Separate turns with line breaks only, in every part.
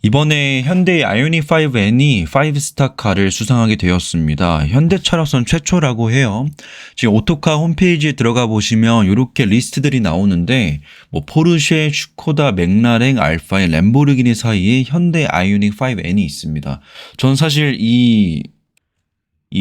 이번에 현대 아이오닉 5N이 5스타카를 수상하게 되었습니다. 현대차로선 최초라고 해요. 지금 오토카 홈페이지에 들어가 보시면 이렇게 리스트들이 나오는데 뭐 포르쉐, 슈코다, 맥라렌, 알파인, 램보르기니 사이에 현대 아이오닉 5N이 있습니다. 전 사실 이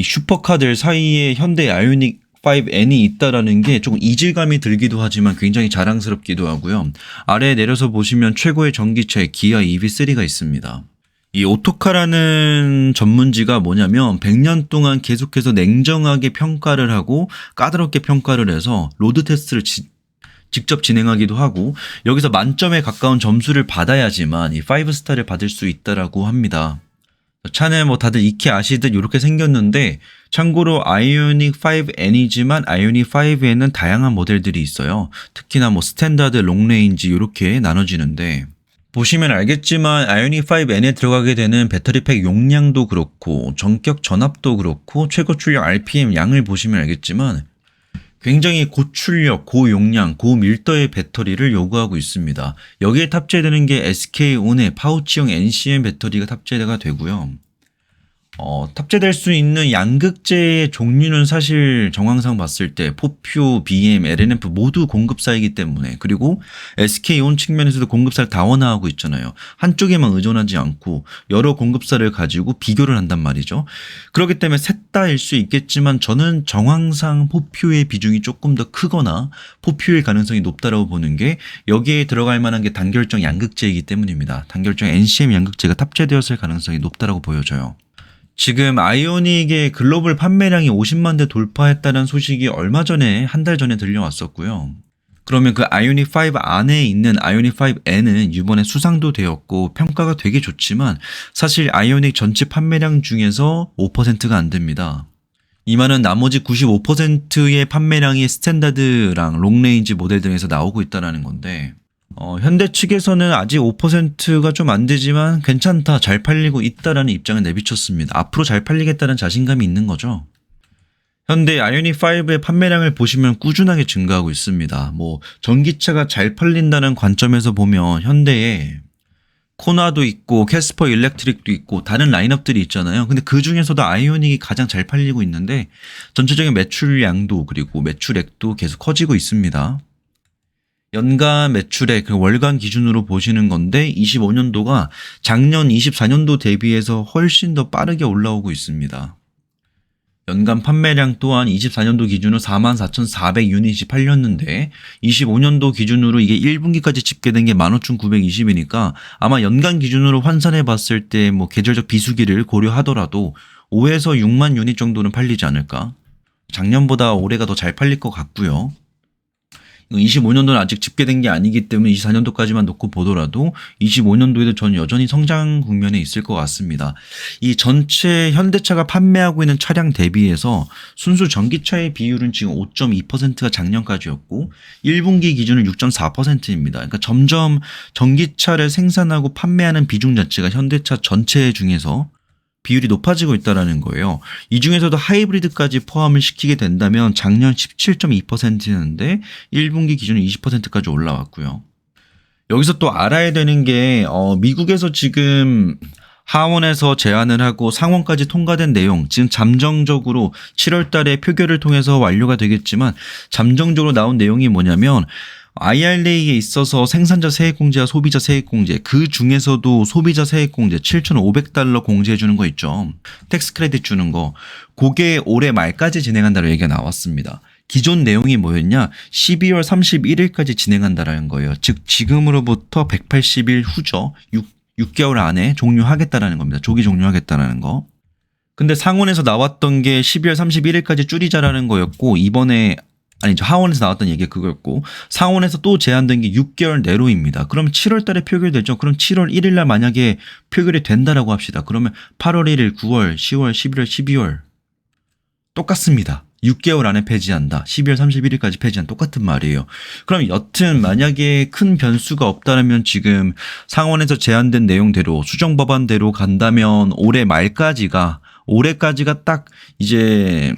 슈퍼카들 사이에 현대 아이오닉 5N이 있다라는 게 조금 이질감이 들기도 하지만 굉장히 자랑스럽기도 하고요. 아래에 내려서 보시면 최고의 전기차 기아 EV3가 있습니다. 이 오토카라는 전문지가 뭐냐면 100년 동안 계속해서 냉정하게 평가를 하고 까다롭게 평가를 해서 로드 테스트를 직접 진행하기도 하고 여기서 만점에 가까운 점수를 받아야지만 이 5스타를 받을 수 있다라고 합니다. 차는 뭐 다들 익히 아시듯 이렇게 생겼는데 참고로 아이오닉 5N이지만 아이오닉 5에는 다양한 모델들이 있어요. 특히나 뭐 스탠다드, 롱레인지 이렇게 나눠지는데 보시면 알겠지만 아이오닉 5N에 들어가게 되는 배터리팩 용량도 그렇고 전격 전압도 그렇고 최고 출력 RPM 양을 보시면 알겠지만 굉장히 고출력, 고용량, 고밀도의 배터리를 요구하고 있습니다. 여기에 탑재되는 게 SK온의 파우치형 NCM 배터리가 탑재가 되고요. 탑재될 수 있는 양극재의 종류는 사실 정황상 봤을 때 포표, BM, LNF 모두 공급사이기 때문에 그리고 SK온 측면에서도 공급사를 다원화하고 있잖아요. 한쪽에만 의존하지 않고 여러 공급사를 가지고 비교를 한단 말이죠. 그렇기 때문에 셋 다일 수 있겠지만 저는 정황상 포표의 비중이 조금 더 크거나 포표일 가능성이 높다고 보는 게 여기에 들어갈 만한 게 단결정 양극재이기 때문입니다. 단결정 NCM 양극재가 탑재되었을 가능성이 높다고 보여져요. 지금 아이오닉의 글로벌 판매량이 50만 대 돌파했다는 소식이 얼마 전에 한 달 전에 들려왔었고요. 그러면 그 아이오닉 5 안에 있는 아이오닉 5N은 이번에 수상도 되었고 평가가 되게 좋지만 사실 아이오닉 전체 판매량 중에서 5%가 안 됩니다. 이 말은 나머지 95%의 판매량이 스탠다드랑 롱레인지 모델 등에서 나오고 있다는 건데 현대 측에서는 아직 5%가 좀 안 되지만 괜찮다, 잘 팔리고 있다라는 입장을 내비쳤습니다. 앞으로 잘 팔리겠다는 자신감이 있는 거죠. 현대 아이오닉 5의 판매량을 보시면 꾸준하게 증가하고 있습니다. 뭐 전기차가 잘 팔린다는 관점에서 보면 현대에 코나도 있고 캐스퍼 일렉트릭도 있고 다른 라인업들이 있잖아요. 근데 그 중에서도 아이오닉이 가장 잘 팔리고 있는데 전체적인 매출량도 그리고 매출액도 계속 커지고 있습니다. 연간 매출액 그 월간 기준으로 보시는 건데 25년도가 작년 24년도 대비해서 훨씬 더 빠르게 올라오고 있습니다. 연간 판매량 또한 24년도 기준으로 44,400유닛이 팔렸는데 25년도 기준으로 이게 1분기까지 집계된 게 15,920이니까 아마 연간 기준으로 환산해 봤을 때 뭐 계절적 비수기를 고려하더라도 5에서 6만 유닛 정도는 팔리지 않을까. 작년보다 올해가 더 잘 팔릴 것 같고요. 25년도는 아직 집계된 게 아니기 때문에 24년도까지만 놓고 보더라도 25년도에도 전 여전히 성장 국면에 있을 것 같습니다. 이 전체 현대차가 판매하고 있는 차량 대비해서 순수 전기차의 비율은 지금 5.2%가 작년까지였고 1분기 기준은 6.4%입니다. 그러니까 점점 전기차를 생산하고 판매하는 비중 자체가 현대차 전체 중에서 비율이 높아지고 있다는 거예요. 이 중에서도 하이브리드까지 포함을 시키게 된다면 작년 17.2%였는데 1분기 기준은 20%까지 올라왔고요. 여기서 또 알아야 되는 게 미국에서 지금 하원에서 제안을 하고 상원까지 통과된 내용, 지금 잠정적으로 7월 달에 표결을 통해서 완료가 되겠지만 잠정적으로 나온 내용이 뭐냐면 IRA에 있어서 생산자 세액공제와 소비자 세액공제, 그 중에서도 소비자 세액공제 7,500달러 공제해 주는 거 있죠. 텍스 크레딧 주는 거. 그게 올해 말까지 진행한다는 얘기가 나왔습니다. 기존 내용이 뭐였냐? 12월 31일까지 진행한다라는 거예요. 즉 지금으로부터 180일 후죠. 6개월 안에 종료하겠다라는 겁니다. 조기 종료하겠다라는 거. 근데 상원에서 나왔던 게 12월 31일까지 줄이자라는 거였고 하원에서 나왔던 얘기가 그거였고 상원에서 또 제안된 게 6개월 내로입니다. 그럼 7월 달에 표결되죠. 그럼 7월 1일 날 만약에 표결이 된다라고 합시다. 그러면 8월 1일, 9월, 10월, 11월, 12월 똑같습니다. 6개월 안에 폐지한다. 12월 31일까지 폐지한 똑같은 말이에요. 그럼 여튼 만약에 큰 변수가 없다면 지금 상원에서 제안된 내용대로 수정 법안대로 간다면 올해까지가 딱 이제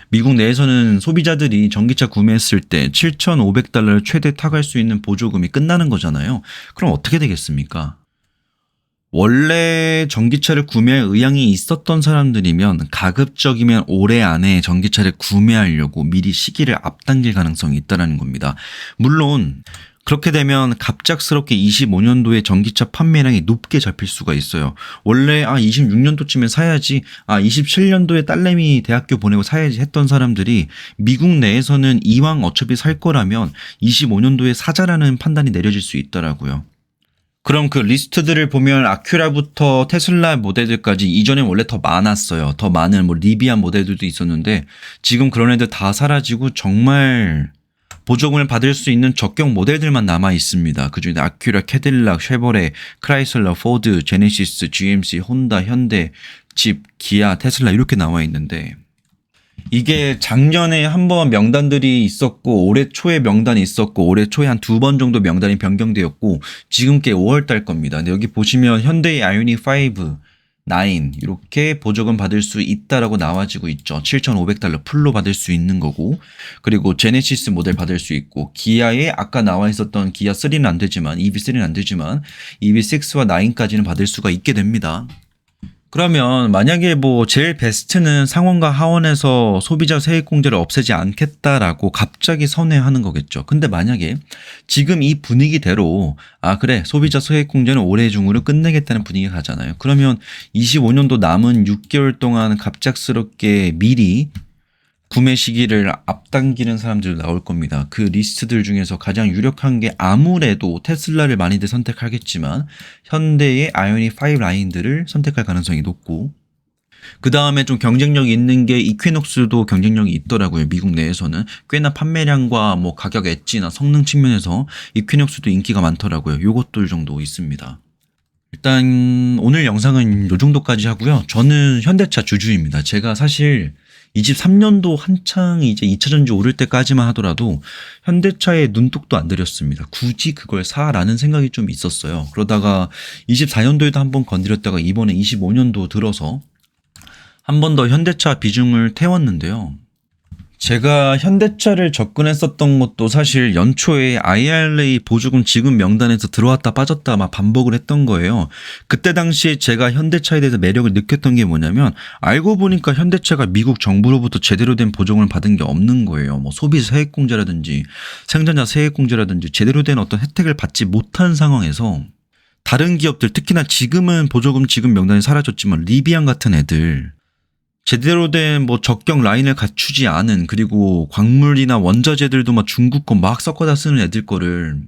미국 내에서는 소비자들이 전기차 구매했을 때 7,500달러를 최대 타갈 수 있는 보조금이 끝나는 거잖아요. 그럼 어떻게 되겠습니까? 원래 전기차를 구매할 의향이 있었던 사람들이면 가급적이면 올해 안에 전기차를 구매하려고 미리 시기를 앞당길 가능성이 있다는 겁니다. 물론 그렇게 되면 갑작스럽게 25년도에 전기차 판매량이 높게 잡힐 수가 있어요. 원래 26년도쯤에 사야지, 27년도에 딸내미 대학교 보내고 사야지 했던 사람들이 미국 내에서는 이왕 어차피 살 거라면 25년도에 사자라는 판단이 내려질 수 있더라고요. 그럼 그 리스트들을 보면 아큐라부터 테슬라 모델들까지 이전에 원래 더 많았어요. 더 많은 뭐 리비안 모델들도 있었는데 지금 그런 애들 다 사라지고 정말 보조금을 받을 수 있는 적격 모델들만 남아 있습니다. 그중에 아큐라, 캐딜락, 쉐보레, 크라이슬러, 포드, 제네시스, GMC, 혼다, 현대, 집, 기아, 테슬라 이렇게 나와 있는데 이게 작년에 한번 명단들이 있었고 올해 초에 명단이 있었고 올해 초에 한 2번 정도 명단이 변경되었고 지금 게 5월달 겁니다. 근데 여기 보시면 현대의 아이오닉 5, 9 이렇게 보조금 받을 수 있다라고 나와지고 있죠. $7,500 풀로 받을 수 있는 거고 그리고 제네시스 모델 받을 수 있고 기아에 아까 나와 있었던 기아 3는 안 되지만 EV3는 안 되지만 EV6와 9까지는 받을 수가 있게 됩니다. 그러면 만약에 뭐 제일 베스트는 상원과 하원에서 소비자 세액공제를 없애지 않겠다라고 갑자기 선회하는 거겠죠. 근데 만약에 지금 이 분위기대로 그래 소비자 세액공제는 올해 중으로 끝내겠다는 분위기가 가잖아요. 그러면 25년도 남은 6개월 동안 갑작스럽게 미리 구매 시기를 앞당기는 사람들 나올 겁니다. 그 리스트들 중에서 가장 유력한 게 아무래도 테슬라를 많이들 선택하겠지만 현대의 아이오닉 5 라인들을 선택할 가능성이 높고 그 다음에 좀 경쟁력이 있는 게 이퀴녹스도 경쟁력이 있더라고요. 미국 내에서는 꽤나 판매량과 뭐 가격 엣지나 성능 측면에서 이퀴녹스도 인기가 많더라고요. 요것들 정도 있습니다. 일단 오늘 영상은 요 정도까지 하고요. 저는 현대차 주주입니다. 제가 사실 23년도 한창 이제 2차 전지 오를 때까지만 하더라도 현대차에 눈독도 안 들였습니다. 굳이 그걸 사라는 생각이 좀 있었어요. 그러다가 24년도에도 한번 건드렸다가 이번에 25년도 들어서 한 번 더 현대차 비중을 태웠는데요. 제가 현대차를 접근했었던 것도 사실 연초에 IRA 보조금 지급 명단에서 들어왔다 빠졌다 막 반복을 했던 거예요. 그때 당시에 제가 현대차에 대해서 매력을 느꼈던 게 뭐냐면 알고 보니까 현대차가 미국 정부로부터 제대로 된 보조금을 받은 게 없는 거예요. 뭐 소비자 세액공제라든지 생산자 세액공제라든지 제대로 된 어떤 혜택을 받지 못한 상황에서 다른 기업들 특히나 지금은 보조금 지급 명단이 사라졌지만 리비안 같은 애들 제대로 된 뭐 적격 라인을 갖추지 않은 그리고 광물이나 원자재들도 막 중국 거 막 섞어다 쓰는 애들 거를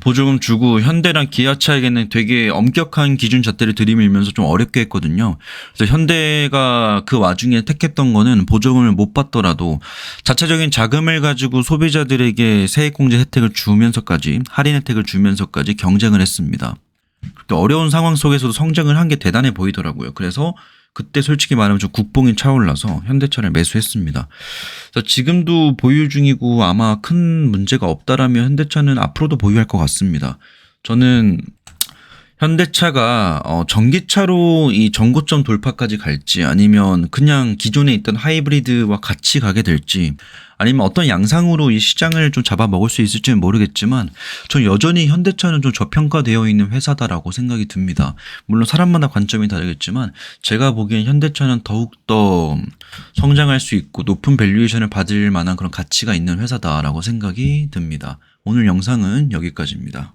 보조금 주고 현대랑 기아차에게는 되게 엄격한 기준 잣대를 들이밀면서 좀 어렵게 했거든요. 그래서 현대가 그 와중에 택했던 거는 보조금을 못 받더라도 자체적인 자금을 가지고 소비자들에게 세액공제 혜택을 주면서까지 할인 혜택을 주면서까지 경쟁을 했습니다. 그렇게 어려운 상황 속에서도 성장을 한 게 대단해 보이더라고요. 그래서 그때 솔직히 말하면 좀 국뽕이 차올라서 현대차를 매수했습니다. 그래서 지금도 보유 중이고 아마 큰 문제가 없다라면 현대차는 앞으로도 보유할 것 같습니다. 저는 현대차가 전기차로 이 전고점 돌파까지 갈지 아니면 그냥 기존에 있던 하이브리드와 같이 가게 될지 아니면 어떤 양상으로 이 시장을 좀 잡아먹을 수 있을지는 모르겠지만 전 여전히 현대차는 좀 저평가되어 있는 회사다라고 생각이 듭니다. 물론 사람마다 관점이 다르겠지만 제가 보기엔 현대차는 더욱더 성장할 수 있고 높은 밸류에이션을 받을 만한 그런 가치가 있는 회사다라고 생각이 듭니다. 오늘 영상은 여기까지입니다.